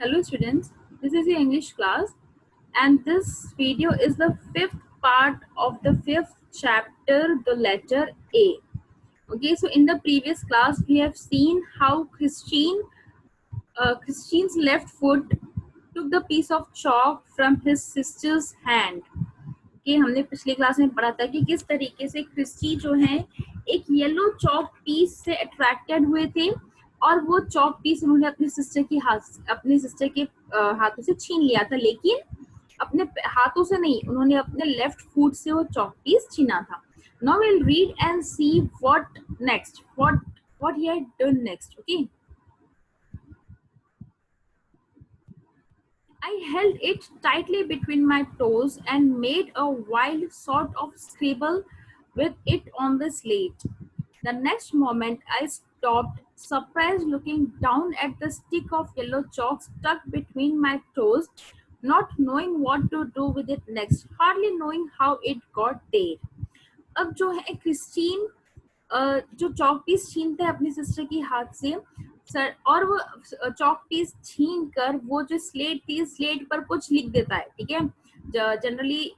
Hello students, this is your English class and this video is the fifth part of the fifth chapter, the letter A. Okay, so in the previous class we have seen how Christine's left foot took the piece of chalk from his sister's hand. Okay, हमने पिछली class में पढ़ा था कि किस तरीके से Christie जो है एक येलो चॉक पीस से अट्रैक्टेड हुए थे और वो चॉक पीस उन्होंने अपने सिस्टर के हाथों से छीन लिया था, लेकिन अपने हाथों से नहीं, उन्होंने अपने लेफ्ट फुट से वो चॉक पीस छीना था. Now will read and see what next, what he had done next. Okay, I held it tightly between my toes and made a wild sort of scribble with it on the slate. The next moment I stopped, surprised, looking down at the stick of yellow chalk stuck between my toes, not knowing what to do with it next, hardly knowing how it got there. अब जो है Christine जो chalk piece छीनते हैं अपनी sister की हाथ से sir, और वो चॉक पीस छीन कर वो जो स्लेट थी, स्लेट पर कुछ लिख देता है. ठीक है, जनरली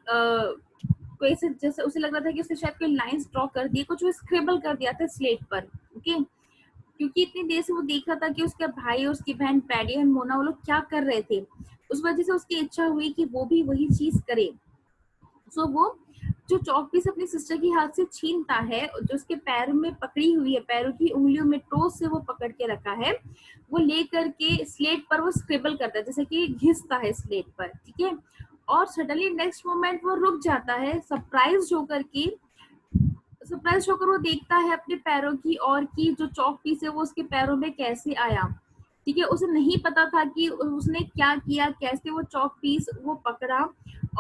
कोई से जैसे उसे लग रहा था कि उसने शायद कोई लाइंस ड्रॉ कर दिए, कुछ वो स्क्रिबल कर दिया था स्लेट पर. ओके, क्योंकि इतनी देर से वो देख रहा था कि उसका भाई और उसकी बहन पैडी और मोना वो लोग क्या कर रहे थे, उस वजह से उसकी इच्छा हुई कि वो भी वही चीज करे. सो वो जो चॉक पीस अपनी सिस्टर की हाथ से छीनता है, जो उसके पैरों में पकड़ी हुई है, पैरों की उंगलियों में टोस से वो पकड़ के रखा है, वो लेकर के स्लेट पर वो स्क्रिबल करता है, जैसे कि घिसता है स्लेट पर. ठीक है, और सडनली नेक्स्ट मोमेंट वो रुक जाता है, सरप्राइज होकर वो देखता है अपने पैरों की और की जो चॉक पीस है वो उसके पैरों में कैसे आया. ठीक है, उसे नहीं पता था कि उसने क्या किया, कैसे वो चॉक पीस वो पकड़ा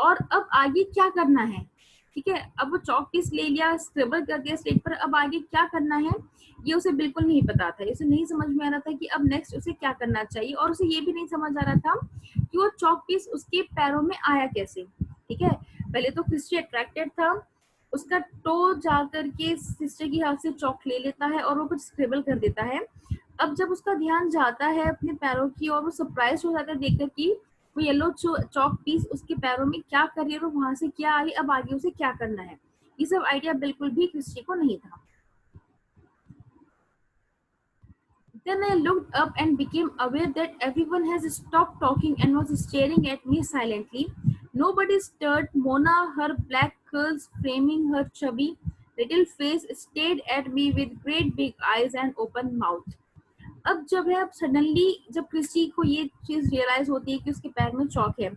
और अब आगे क्या करना है. ठीक है, अब वो चॉक पीस ले लिया, स्क्रिबल कर दिया स्लेट पर, अब आगे क्या करना है ये उसे बिल्कुल नहीं पता था. उसे नहीं समझ में आ रहा था कि अब नेक्स्ट उसे क्या करना चाहिए, और उसे ये भी नहीं समझ आ रहा था कि वो चॉक पीस उसके पैरों में आया कैसे. ठीक है, पहले तो क्रिस्टी अट्रैक्टेड था, उसका टो जाकर के सिस्टर की हाथ से चॉक ले लेता है और वो कुछ स्क्रिबल कर देता है. अब जब उसका ध्यान जाता है अपने पैरों की और वो सरप्राइज हो जाता है देखकर कि वो येलो चॉक पीस उसके पैरों में क्या कर रही है और वहां से क्या आई, अब आगे उसे क्या करना है, ये सब आइडिया बिल्कुल भी क्रिस्टी को नहीं था. Then I looked up and became aware that everyone has stopped talking and was staring at me silently. Nobody stirred. Mona, her black curls framing her chubby little face, stared at me with great big eyes and open mouth. अब जब है, अब suddenly जब Christie को ये चीज realise होती है कि उसके पैर में चौक है,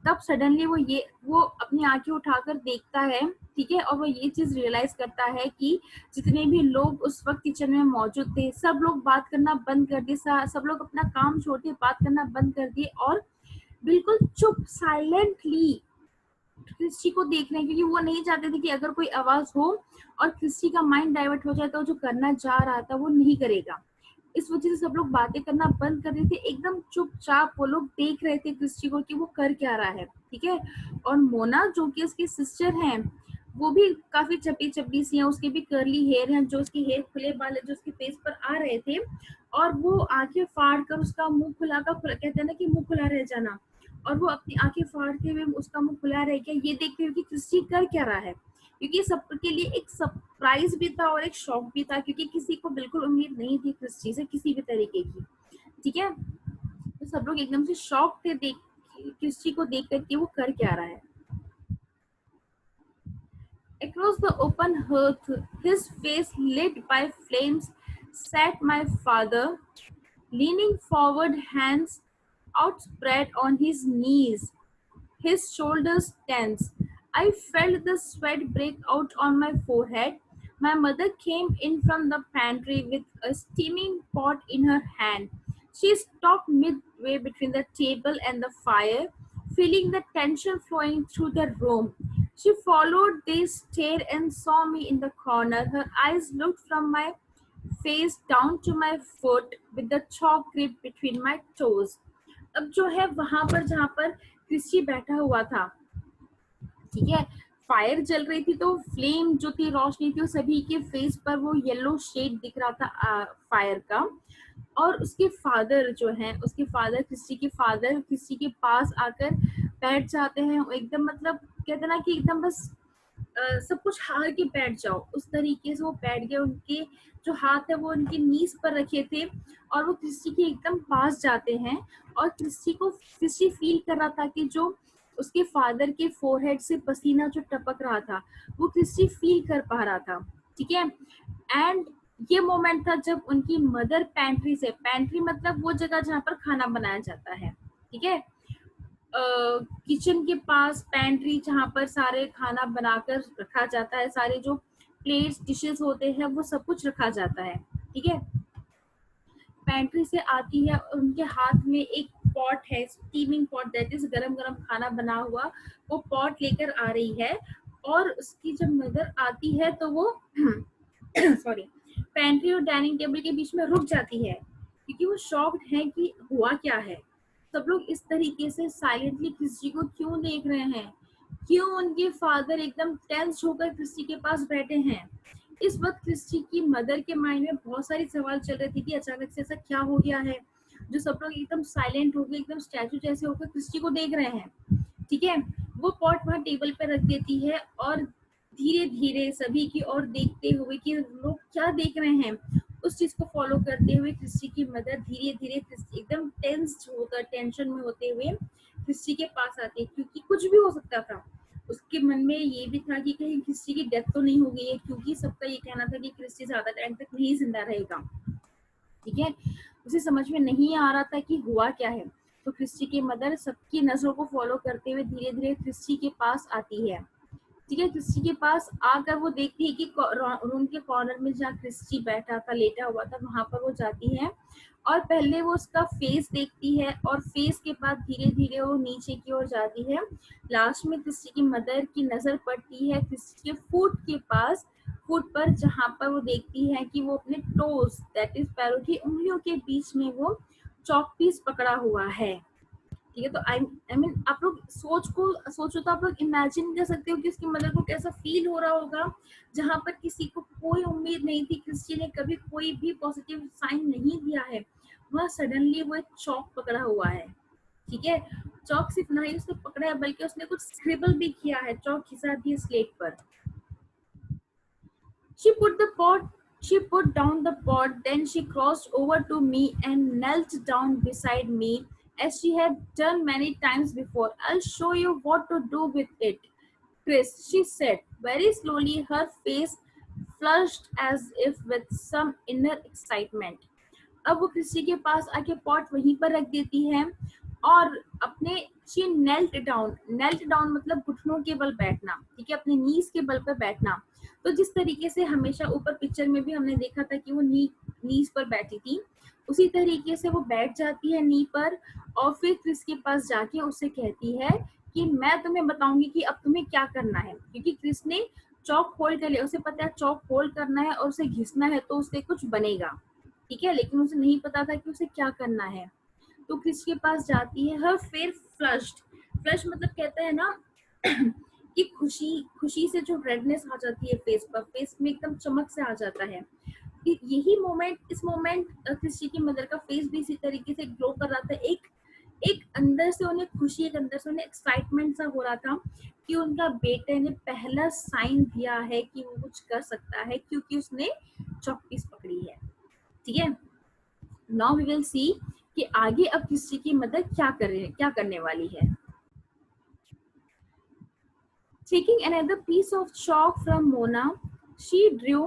तब सडनली वो अपनी आंखें उठाकर देखता है. ठीक है, और वो ये चीज रियलाइज करता है कि जितने भी लोग उस वक्त किचन में मौजूद थे, सब लोग बात करना बंद कर दिए, सब लोग अपना काम छोड़ के बात करना बंद कर दिए और बिल्कुल चुप साइलेंटली क्रिस्टी को देख रहे हैं, क्योंकि वो नहीं चाहते थे कि अगर कोई आवाज हो और क्रिस्टी का माइंड डाइवर्ट हो जाए तो जो करना जा रहा था वो नहीं करेगा. इस वजह से सब लोग बातें करना बंद कर रहे थे, एकदम चुपचाप वो लोग देख रहे थे क्रिस्टी को कि वो कर क्या रहा है. ठीक है, और मोना जो कि उसकी सिस्टर हैं, वो भी काफी चपी चपी सी है, उसके भी कर्ली हेयर हैं, जो उसके हेयर खुले बाल जो उसके फेस पर आ रहे थे, और वो आंखें फाड़ कर उसका मुंह कहते हैं ना कि मुंह खुला रह जाना, और वो अपनी आंखें फाड़ते हुए उसका मुंह खुला रह गया, ये देखते हुए कि क्रिस्टी कर क्या रहा है, क्योंकि सबके लिए एक सरप्राइज भी था और एक शॉक भी था, क्योंकि किसी को बिल्कुल उम्मीद नहीं थी क्रिस्टी से किसी भी तरीके की. ठीक है, तो सब लोग एकदम से शॉक थे क्रिस्टी को देख कर कि वो कर क्या रहा है. Across the open hearth, his face lit by flames, sat my father, leaning forward, hands outspread on his knees, his shoulders tense. I felt the sweat break out on my forehead. My mother came in from the pantry with a steaming pot in her hand. She stopped midway between the table and the fire, feeling the tension flowing through the room. She followed this stare and saw me in the corner. Her eyes looked from my face down to my foot with the chalk grip between my toes. अब जो है वहां पर जहां पर Christie बैठा हुआ था, ठीक है, फायर जल रही थी, तो फ्लेम जो थी, रोशनी थी, वो सभी के फेस पर वो येलो शेड दिख रहा था फायर का। और उसके फादर जो हैं, उसके फादर, क्रिस्टी के फादर क्रिस्टी के पास आकर बैठ जाते हैं, एकदम मतलब कहते हैं ना कि एकदम बस सब कुछ हार के बैठ जाओ, उस तरीके से वो बैठ गए। उनके जो हाथ है वो उनके नीज पर रखे थे, और वो क्रिस्टी के एकदम पास जाते हैं। और क्रिस्टी फील कर रहा था कि जो उसके फादर के फोरहेड से पसीना जो टपक रहा था, वो क्रिस्टी फील कर पा रहा था। ठीक है। एंड ये मोमेंट था जब उनकी मदर पैंट्री से, पैंट्री मतलब वो जगह जहाँ पर खाना बनाया जाता है, ठीक है, किचन के पास पैंट्री जहाँ पर सारे खाना बनाकर रखा जाता है, सारे जो प्लेट्स डिशेस होते हैं वो सब कुछ रखा जाता है। ठीक है। पैंट्री से आती है और उनके हाथ में एक पॉट है, स्टीमिंग पॉट, दैट इज गरम गरम खाना बना हुआ, वो पॉट लेकर आ रही है। और उसकी जब मदर आती है तो वो सॉरी, पैंट्री और डाइनिंग टेबल के बीच में रुक जाती है, क्योंकि वो शॉक्ड है कि हुआ क्या है। सब लोग इस तरीके से साइलेंटली क्रिस्टी को क्यों देख रहे हैं, क्यों उनके फादर एकदम टेंस होकर क्रिस्टी के पास बैठे हैं। इस वक्त क्रिस्टी की मदर के माइंड में बहुत सारे सवाल चल रहे थे कि अचानक से ऐसा क्या हो गया है, जो सब लोग एकदम साइलेंट हो गए, एकदम स्टैचू जैसे होकर क्रिस्टी को देख रहे हैं। ठीक है। वो पॉट वहां टेबल पर रख देती है और धीरे धीरे सभी की ओर देखते हुए कि लोग क्या देख रहे हैं, उस चीज को फॉलो करते हुए क्रिस्टी की मदर धीरे धीरे एकदम टेंस होकर, टेंशन में होते हुए क्रिस्टी के पास आती है, क्योंकि कुछ भी हो सकता था। उसके मन में ये भी था कि कहीं क्रिस्टी की डेथ तो नहीं हो गई है, क्योंकि सबका ये कहना था कि क्रिस्टी ज्यादा टाइम तक नहीं जिंदा रहेगा। ठीक है। उसे समझ में नहीं आ रहा था कि हुआ क्या है। तो क्रिस्टी की मदर सबकी नजरों को फॉलो करते हुए धीरे धीरे क्रिस्टी के पास आती है। ठीक है। क्रिस्टी के पास आकर वो देखती है कि रूम के कॉर्नर में जहाँ क्रिस्टी बैठा था, लेटा हुआ था, वहां पर वो जाती है और पहले वो उसका फेस देखती है, और फेस के बाद धीरे धीरे वो नीचे की ओर जाती है। लास्ट में क्रिस्टी की मदर की नजर पड़ती है क्रिस्टी के फुट के पास, फुट पर, जहां पर वो देखती है कि वो अपने टोज, दैट इज पैरों की उंगलियों के बीच में वो चॉक पीस पकड़ा हुआ है। ठीक है। तो आई मीन आप लोग सोचो तो आप लोग इमेजिन कर सकते हो कि उसकी मदर को कैसा फील हो रहा होगा, जहां पर किसी को कोई उम्मीद नहीं थी, क्रिस्टी ने कभी कोई भी पॉजिटिव साइन नहीं दिया है, वह सडनली वो एक चौक पकड़ा हुआ है। ठीक है। चौक सिर्फ नहीं उसने पकड़ा है, बल्कि उसने कुछ स्क्रिबल भी किया है, चौक खिसा दी स्लेट पर। She put the pot she put down the pot, then she crossed over to me and knelt down beside me as she had done many times before. I'll show you what to do with it, Chris, she said very slowly, her face flushed as if with some inner excitement. अब वो Christie के पास आके pot वहीं पर रख देती है और अपने शी नेल्ट डाउन मतलब घुटनों के बल बैठना। ठीक है। अपने नीज के बल पर बैठना। तो जिस तरीके से हमेशा ऊपर पिक्चर में भी हमने देखा था कि वो नीज पर बैठी थी, उसी तरीके से वो बैठ जाती है नी पर, और फिर क्रिस के पास जाके उससे कहती है कि मैं तुम्हें बताऊंगी कि अब तुम्हें क्या करना है, क्योंकि क्रिस ने चौक होल्ड कर लिया, उसे पता है चौक होल्ड करना है और उसे घिसना है तो उससे कुछ बनेगा। ठीक है। लेकिन उसे नहीं पता था कि उसे क्या करना है। तो क्रिस के पास जाती है, हर फेस फ्लश्ड, फ्लश मतलब कहता है ना कि खुशी खुशी से जो रेडनेस आ जाती है फेस पर, फेस में एकदम चमक से आ जाता है। यही मोमेंट, इस मोमेंट क्रिस्टी की मदर का फेस भी इसी तरीके से ग्लो कर रहा था। एक एक अंदर से उन्हें खुशी, एक अंदर से उन्हें एक्साइटमेंट सा हो रहा था कि उनका बेटे ने पहला साइन दिया है कि वो कुछ कर सकता है, क्योंकि उसने चॉकपीस पकड़ी है। ठीक है। नाउ वी विल सी कि आगे अब किसी की मदद क्या करने वाली है। Taking another piece of chalk from Mona, she drew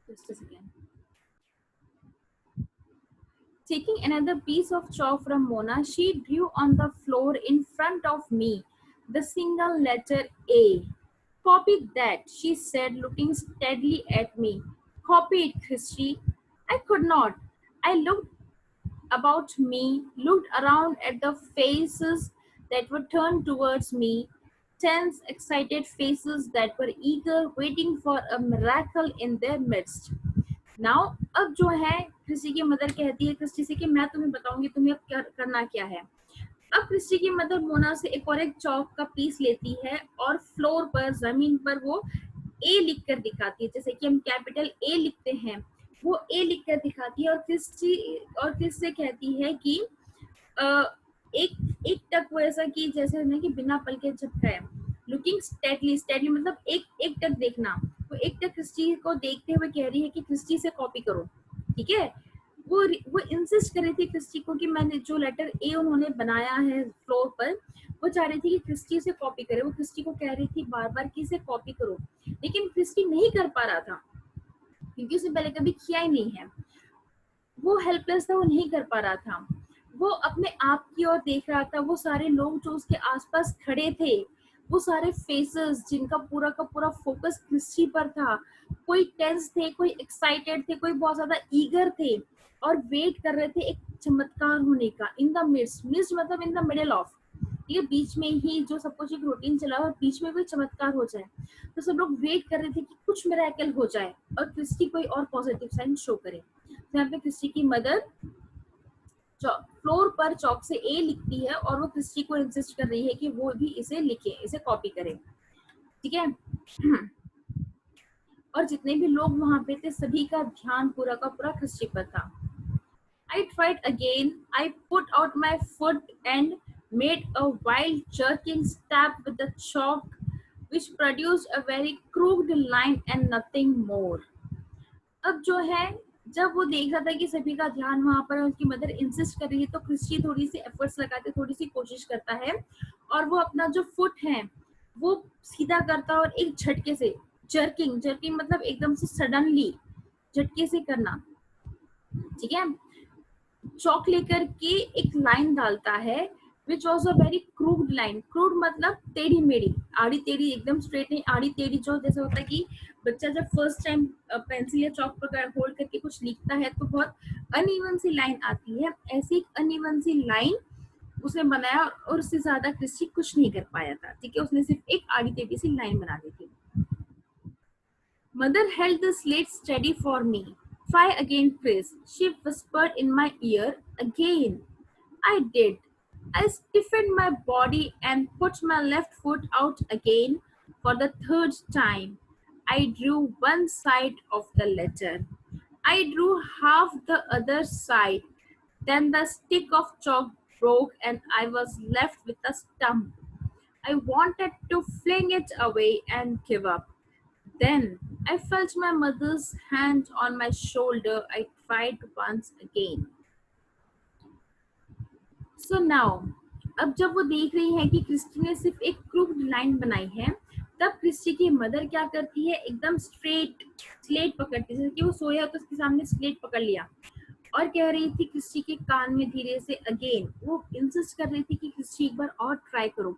just a second. Taking another piece of chalk from Mona, she drew on the floor in front of me the single letter A. Copy that, she said, looking steadily at me. Copy it, Christy. I could not. I looked about me, looked around at the faces that were turned towards me, tense, excited faces that were eager, waiting for a miracle in their midst. Now अब जो है Christie की mother कहती है Christie से कि मैं तुम्हें बताऊंगी तुम्हें अब क्या करना क्या है। अब क्रिस्टी की मदर मोना से एक और एक चौक का पीस लेती है और फ्लोर पर जमीन पर वो ए लिख कर दिखाती है, जैसे कि हम कैपिटल ए लिखते हैं, वो ए लिख कर दिखाती है और क्रिस से कहती है कि अ, एक एक टक वो ऐसा कि जैसे ना कि बिना पल के झपकाए, लुकिंग स्टेडली, स्टेडली मतलब एक एक टक देखना, वो एक टक क्रिस्टी को देखते हुए कह रही है कि क्रिस्टी से कॉपी करो, ठीक है। वो इंसिस्ट कर रही थी क्रिस्टी को कि मैंने जो लेटर ए उन्होंने बनाया है फ्लोर पर, वो चाह रही थी कि क्रिस्टी से कॉपी करे, वो क्रिस्टी को कह रही थी बार बार कि इसे कॉपी करो, लेकिन क्रिस्टी नहीं कर पा रहा था क्योंकि उसे पहले कभी किया ही नहीं है, वो हेल्पलेस था, वो नहीं कर पा रहा था, वो अपने आप की ओर देख रहा था, वो सारे लोग जो उसके आसपास खड़े थे, वो सारे फेसेस जिनका पूरा का पूरा फोकस क्रिस्टी पर था, कोई टेंस थे, कोई एक्साइटेड थे, कोई बहुत ज्यादा ईगर थे और वेट कर रहे थे एक चमत्कार होने का, इन द मिड्स मतलब इन द मिडिल ऑफ, ये बीच में ही जो सब कुछ एक रूटीन चला और बीच में कोई चमत्कार हो जाए, तो सब लोग वेट कर रहे थे कि कुछ मिरेकल हो जाए और क्रिस्टी कोई और पॉजिटिव साइन शो करे। जहाँ पे क्रिस्टी की मदर फ्लोर पर चौक से ए लिखती है और वो क्रिस्टी को इंसिस्ट कर रही है कि वो भी इसे लिखे, इसे कॉपी करे, ठीक है। और जितने भी लोग वहां पे थे सभी का ध्यान पूरा का पूरा क्रिस्टी पर था। I tried again. I put out my foot and made a wild jerking stab with the chalk, which produced a very crooked line and nothing more. अब जो है, जब वो देख रहा था कि सभी का ध्यान वहां पर उसकी मदर इंसिस्ट कर रही है, तो क्रिस्टी थोड़ी सी एफर्ट्स लगाते, थोड़ी सी कोशिश करता है और वो अपना जो फुट है वो सीधा करता है और एक झटके से, जर्किंग, जर्किंग मतलब एकदम से सडनली झटके से करना, ठीक है, चौक लेकर के एक लाइन डालता है, which was a very crude line, crude मतलब टेढ़ी मेढ़ी, आड़ी टेढ़ी, एकदम स्ट्रेट नहीं, आड़ी टेढ़ी, जो जैसे होता है कि बच्चा जब फर्स्ट टाइम पेंसिल या चौक पर होल्ड करके कुछ लिखता है तो बहुत अनइवन सी लाइन आती है, ऐसी एक अनइवन सी लाइन उसने बनाया और उससे ज्यादा क्रिस्टी कुछ नहीं कर पाया था, ठीक है, उसने सिर्फ एक आड़ी टेढ़ी सी लाइन बना दी थी। Mother held the slate steady for me. Try again, Chris, she whispered in my ear. Again. I did. I stiffened my body and put my left foot out again for the third time. I drew one side of the letter. I drew half the other side. Then the stick of chalk broke and I was left with a stump. I wanted to fling it away and give up. Then I felt my mother's hand on my shoulder. I tried once again. So now, अब जब वो देख रही है कि Christie ने सिर्फ एक क्रूक्ड लाइन बनाई है, तब क्रिस्टी की मदर क्या करती है, एकदम स्ट्रेट स्लेट पकड़ती है, जैसे कि वो सोया तो उसके सामने स्लेट पकड़ लिया और कह रही थी क्रिस्टी के कान में धीरे से, अगेन वो इंसिस्ट कर रही थी कि क्रिस्टी एक बार और ट्राई करो,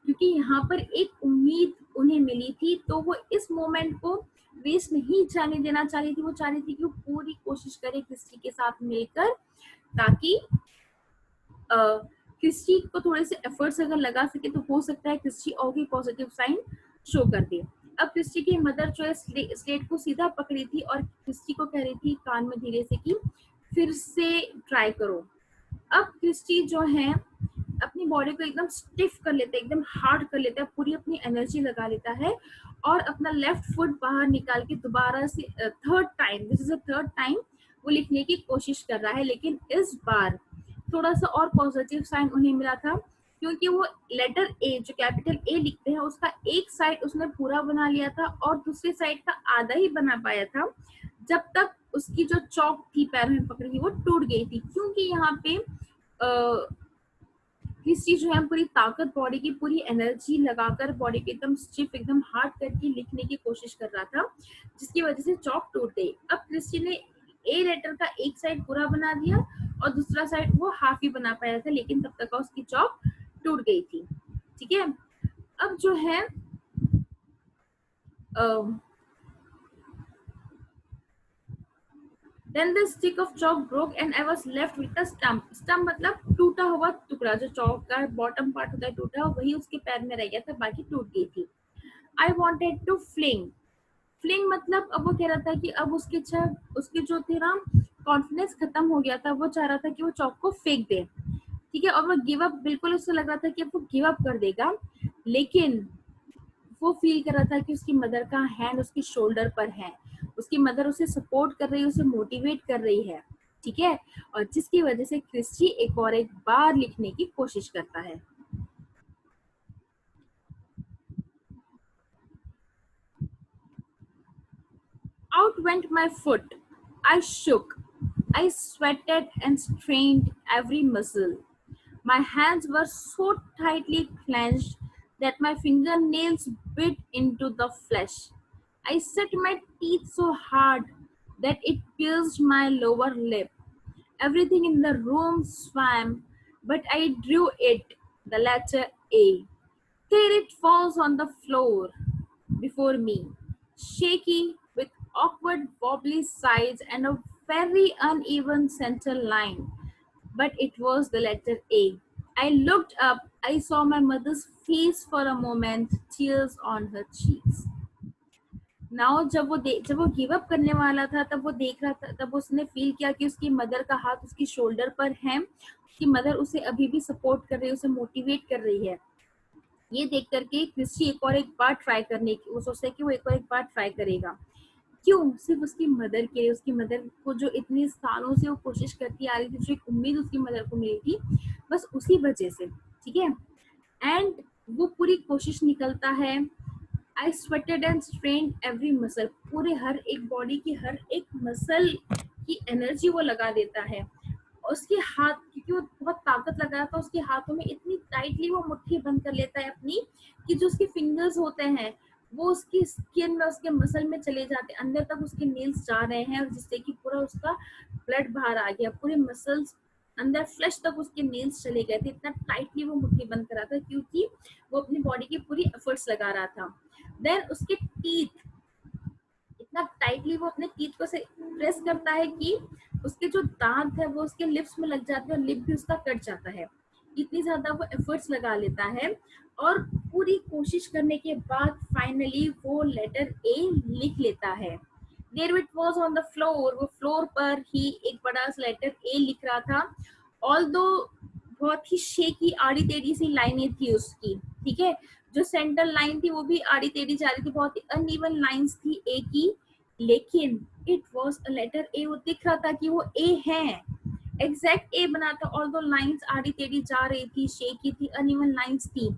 क्योंकि यहाँ पर एक उम्मीद उन्हें मिली थी, तो वो इस मोमेंट को वेस्ट नहीं जाने देना चाह रही थी, वो चाह रही थी कि वो पूरी कोशिश करे क्रिस्टी के साथ मिलकर, ताकि क्रिस्टी को थोड़े से एफर्ट्स अगर लगा सके तो हो सकता है क्रिस्टी और भी पॉजिटिव साइन शो कर दे। अब क्रिस्टी की मदर जो है स्लेट को सीधा पकड़ी थी और क्रिस्टी को कह रही थी कान में धीरे से कि फिर से ट्राई करो। अब क्रिस्टी जो है अपनी बॉडी को एकदम स्टिफ कर लेता है, एकदम हार्ड कर लेता है, पूरी अपनी एनर्जी लगा लेता है और अपना लेफ्ट फुट बाहर निकाल के दोबारा से third time, this is a third time, वो लिखने की कोशिश कर रहा है, लेकिन इस बार थोड़ा सा और पॉजिटिव साइन उन्हें मिला था, क्योंकि वो लेटर ए जो कैपिटल ए लिखते हैं उसका एक साइड उसने पूरा बना लिया था और दूसरे साइड का आधा ही बना पाया था, जब तक उसकी जो चौक थी पैर में पकड़ी थी वो टूट गई थी, क्योंकि यहाँ पे क्रिस्टी जो है पूरी ताकत, बॉडी की पूरी एनर्जी लगाकर बॉडी को एकदम स्टिफ, एकदम हार्ड करके लिखने की कोशिश कर रहा था, जिसकी वजह से चौक टूट गई। अब क्रिस्टी ने ए लेटर का एक साइड पूरा बना दिया और दूसरा साइड वो हाफ ही बना पाया था, लेकिन तब तक उसकी चौक टूट गई थी, ठीक है। अब जो है Then the stick of chalk broke and I was left with a stump. Stump मतलब टूटा हुआ टुकड़ा, जो चौक का बॉटम पार्ट होता है टूटा, वही उसके पैर में रह गया था, बाकी टूट गई थी। I wanted to fling. Fling मतलब अब वो कह रहा था कि अब उसके जो थे ना कॉन्फिडेंस खत्म हो गया था, वो चाह रहा था कि वो चौक को फेंक दे। ठीक है, और वो गिव अप, बिल्कुल उसको लग रहा था कि अब वो गिव अप कर देगा, लेकिन वो फील कर रहा था कि उसकी मदर का हैंड उसकी शोल्डर पर है, उसकी मदर उसे सपोर्ट कर रही है, उसे मोटिवेट कर रही है। ठीक है, और जिसकी वजह से क्रिस्टी एक और एक बार लिखने की कोशिश करता है। Out went my foot. I shook. I sweated and strained every muscle. My hands were so tightly clenched that my fingernails bit into the flesh. I set my teeth so hard that it pierced my lower lip. Everything in the room swam, but I drew it, the letter A. There it falls on the floor before me, shaky, with awkward wobbly sides and a very uneven center line. But it was the letter A. I looked up, I saw my mother's face for a moment, tears on her cheeks. Now जब वो give up करने वाला था, तब वो देख रहा था, तब उसने फील किया कि उसकी मदर का हाथ उसकी शोल्डर पर है, उसकी मदर उसे अभी भी सपोर्ट कर रही है, उसे मोटिवेट कर रही है। ये देख करके क्रिस्टी एक और एक बार ट्राई करने की वो सोचता है कि वो एक और एक बार ट्राई करेगा। क्यों? सिर्फ उसकी मदर के लिए, उसकी मदर को जो इतने सालों से वो कोशिश करती आ रही थी, जो एक उम्मीद उसकी मदर को मिली थी, बस उसी वजह से। ठीक है, एंड वो पूरी कोशिश निकलता है। आई स्वेटेड एंड स्ट्रेन एवरी मसल, पूरे हर एक बॉडी की हर एक मसल की एनर्जी वो लगा देता है। उसके हाथ, क्योंकि वो बहुत ताकत लगा था, उसके हाथों में इतनी टाइटली वो मुट्ठी बंद कर लेता है अपनी, कि जो उसके फिंगर्स होते हैं वो उसकी स्किन में, उसके मसल में चले जाते हैं, अंदर तक उसके नेल्स जा रहे हैं, जिससे कि पूरा उसका ब्लड बाहर आ गया, पूरे मसल्स अंदर फ्लैश तक उसके नेल्स चले गए थे, इतना टाइटली वो मुट्ठी बंद करा था, क्योंकि वो अपनी बॉडी की पूरी एफर्ट्स लगा रहा था। देन उसके टीथ, इतना टाइटली वो अपने टीथ को से प्रेस करता है कि उसके जो दांत है वो उसके लिप्स में लग जाते हैं, और लिप भी उसका कट जाता है। इतनी ज्यादा वो एफर्ट्स लगा लेता है, और पूरी कोशिश करने के बाद फाइनली वो लेटर ए लिख लेता है। There it was on the floor, वो फ्लोर पर ही एक बड़ा सा लेटर ए लिख रहा था। ऑल्दो बहुत ही शेकी, आड़ी टेढ़ी सी लाइनें थी उसकी। ठीक है, जो सेंटर लाइन थी वो भी आड़ी टेढ़ी जा रही थी, बहुत ही अनइवन लाइंस थी ए की, लेकिन it was a letter A, वो दिख रहा था कि वो ए है, एग्जैक्ट ए बना था। ऑल्दो लाइंस आड़ी टेढ़ी जा रही थी, शेकी थी, अनइवन लाइंस थी,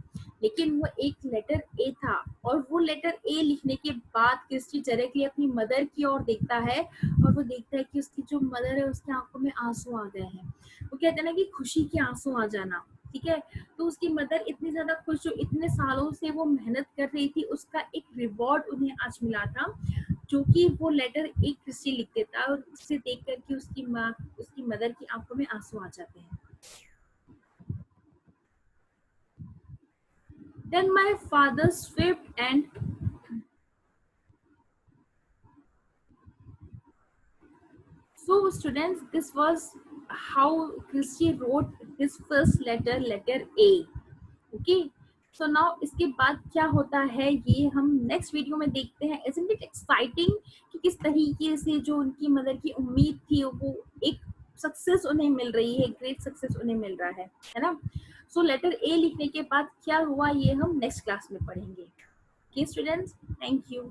लेकिन वो एक लेटर ए था। और वो लेटर ए लिखने के बाद क्रिस्टी डायरेक्टली अपनी मदर की ओर देखता है, और वो देखता है कि उसकी जो मदर है उसकी आंखों में आंसू आ गए हैं। वो कहते हैं ना कि खुशी के आंसू आ जाना। ठीक है, तो उसकी मदर इतनी ज्यादा खुश, जो इतने सालों से वो मेहनत कर रही थी, उसका एक रिवॉर्ड उन्हें आज मिला था, जो कि वो लेटर एक क्रिस्टी लिख देता है, और उसे देख करके उसकी माँ, उसकी मदर की आंखों में आंसू आ जाते हैं। Then my father swept and so students, this was how Christy wrote his first letter, letter A. Okay. So now इसके बाद क्या होता है ये हम नेक्स्ट वीडियो में देखते हैं। Isn't it exciting कि किस तरीके से जो उनकी मदर की उम्मीद थी वो एक सक्सेस उन्हें मिल रही है, ग्रेट सक्सेस उन्हें मिल रहा है ना। सो लेटर ए लिखने के बाद क्या हुआ ये हम नेक्स्ट क्लास में पढ़ेंगे। Okay students, thank you.